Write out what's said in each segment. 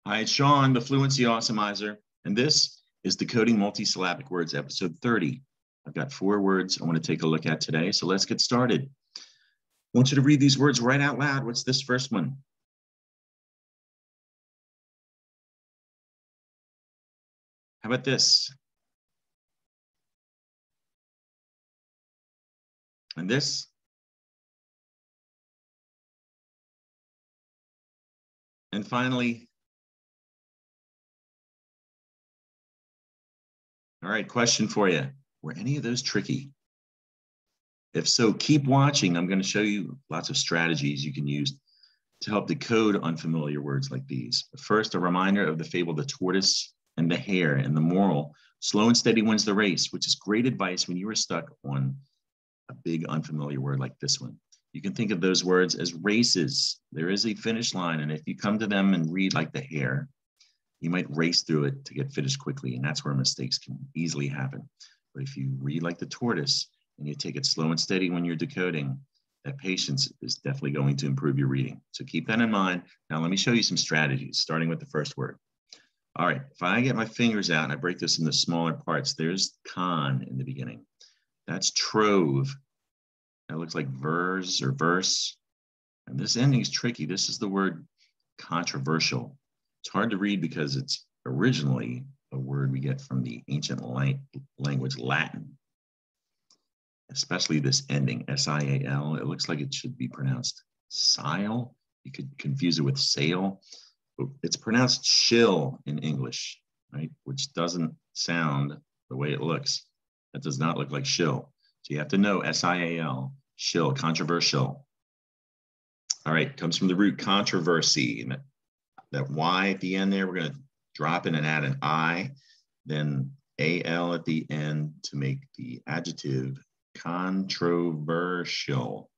Hi, it's Sean, the Fluency Awesomizer, and this is Decoding Multi-Syllabic Words, episode 30. I've got 4 words I want to take a look at today, so let's get started. I want you to read these words right out loud. What's this first one? How about this? And this? And finally, all right, question for you. Were any of those tricky? If so, keep watching. I'm going to show you lots of strategies you can use to help decode unfamiliar words like these. But first, a reminder of the fable, The Tortoise and the Hare, and the moral: slow and steady wins the race, which is great advice when you are stuck on a big unfamiliar word like this one. You can think of those words as races. There is a finish line, and if you come to them and read like the hare, you might race through it to get finished quickly, and that's where mistakes can easily happen. But if you read like the tortoise and you take it slow and steady when you're decoding, that patience is definitely going to improve your reading. So keep that in mind. Now let me show you some strategies, starting with the first word. All right, if I get my fingers out and I break this into smaller parts, there's con in the beginning. That's trove. That looks like verse or verse. And this ending is tricky. This is the word controversial. It's hard to read because it's originally a word we get from the ancient language Latin, especially this ending, S-I-A-L. It looks like it should be pronounced sile. You could confuse it with sail. But it's pronounced shill in English, right? Which doesn't sound the way it looks. That does not look like shill. So you have to know S-I-A-L, shill, controversial. All right, comes from the root controversy. And that Y at the end there, we're going to drop in and add an I, then A-L at the end to make the adjective controversial.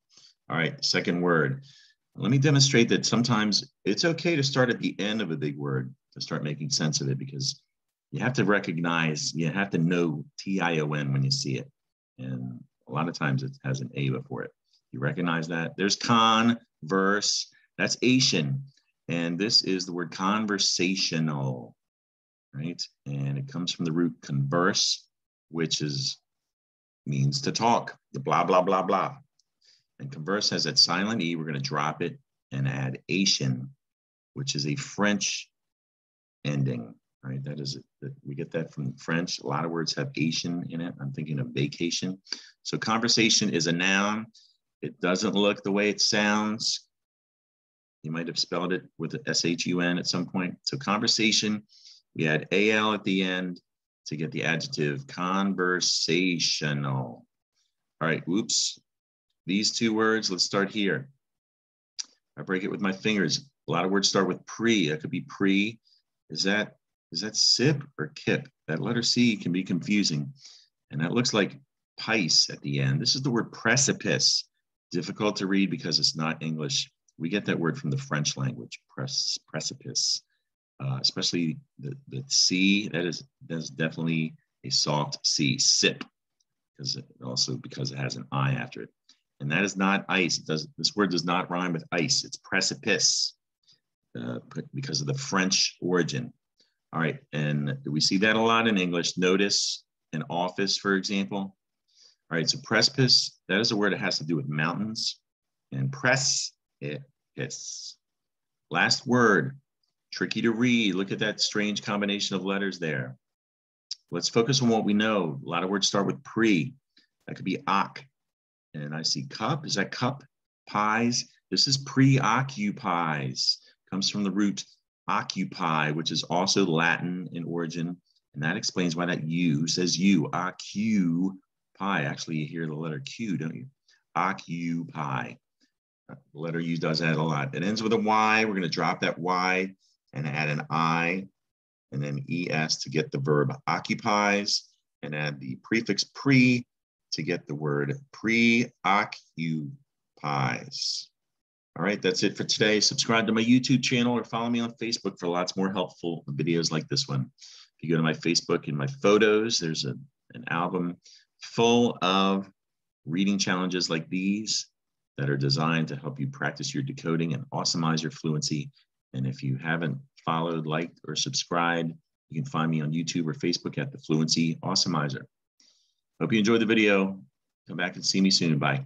All right, second word. Let me demonstrate that sometimes it's okay to start at the end of a big word to start making sense of it, because you have to recognize, you have to know T-I-O-N when you see it. And a lot of times it has an A before it. You recognize that? There's converse, that's Asian. And this is the word conversational, right? And it comes from the root converse, which means to talk, the blah, blah, blah, blah. And converse has that silent E. We're going to drop it and add Asian, which is a French ending, right? We get that from French. A lot of words have Asian in it. I'm thinking of vacation. So conversation is a noun. It doesn't look the way it sounds. You might have spelled it with a S-H-U-N at some point. So conversation, we add A-L at the end to get the adjective conversational. All right, whoops. These 2 words, let's start here. I break it with my fingers. A lot of words start with pre. That could be pre. Is that sip or kip? That letter C can be confusing. And that looks like pice at the end. This is the word precipice. Difficult to read because it's not English. We get that word from the French language, precipice, especially the C. That is definitely a soft C, sip, because it has an I after it. And that is not ice. This word does not rhyme with ice. It's precipice because of the French origin. All right, and we see that a lot in English. Notice an office, for example. All right, so precipice, that is a word that has to do with mountains. And precipice. Last word, tricky to read. Look at that strange combination of letters there. Let's focus on what we know. A lot of words start with pre. That could be oc. And I see cup. Is that cup? Pies. This is preoccupies. Comes from the root occupy, which is also Latin in origin. And that explains why that U says you. Occupy. Actually, you hear the letter Q, don't you? Occupy. The letter U does add a lot. It ends with a Y. We're going to drop that Y and add an I and then ES to get the verb occupies, and add the prefix pre to get the word preoccupies. All right, that's it for today. Subscribe to my YouTube channel or follow me on Facebook for lots more helpful videos like this one. If you go to my Facebook, in my photos, there's an album full of reading challenges like these that are designed to help you practice your decoding and awesomize your fluency. And if you haven't followed, liked, or subscribed. You can find me on YouTube or Facebook at the Fluency Awesomizer. Hope you enjoyed the video. Come back and see me soon. Bye.